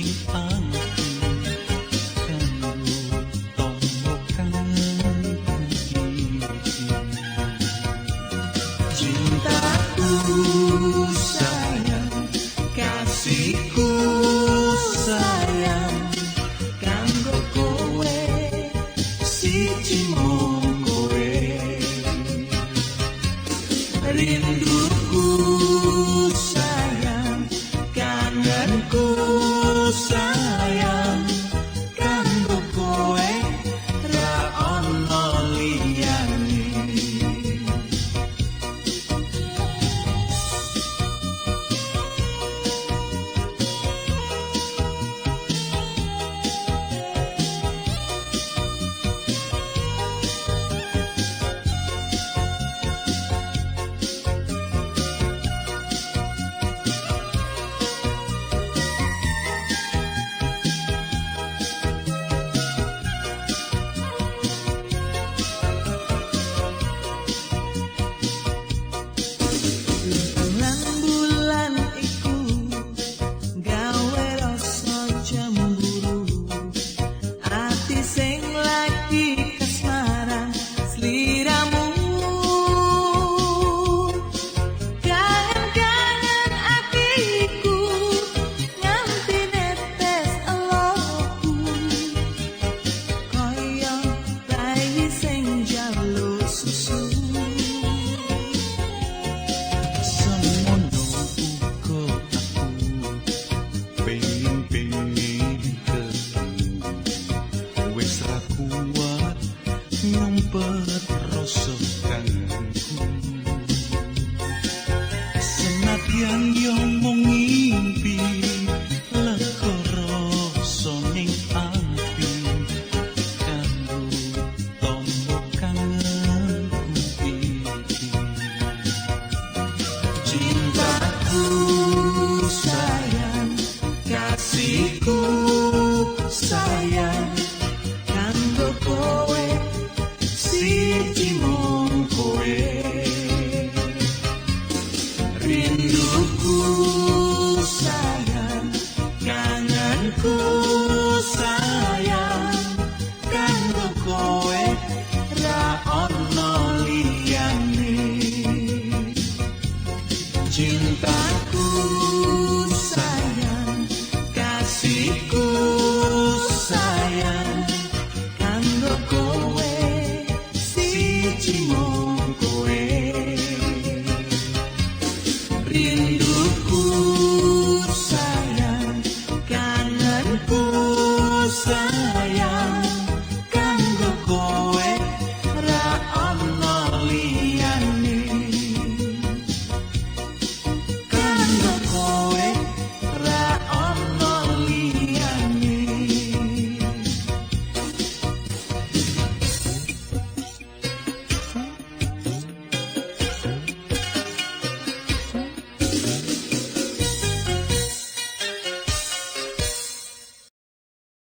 ning ati kanggo tombo kangenku iki. Cintaku sayang, kasihku sayang, kanggo kowe siji mung kowe. Rinduku sayang, kangenku sayang, kanggo kowe ra ono liyane. Nyumpet rasa kangenku, senadyan yo mung ngimpi, lega rasa ning ati kanggo tombo kangenku iki. Cintaku sayang, kasihku sayang, kanggo kowe siji mung kowe. Rinduku sayang, kangenku sayang, kanggo kowe ra ono liyane. Cintaku sayang, kasihku sayang, kanggo kowe siji mung kowe. Rinduku sayang, kangenku sayang,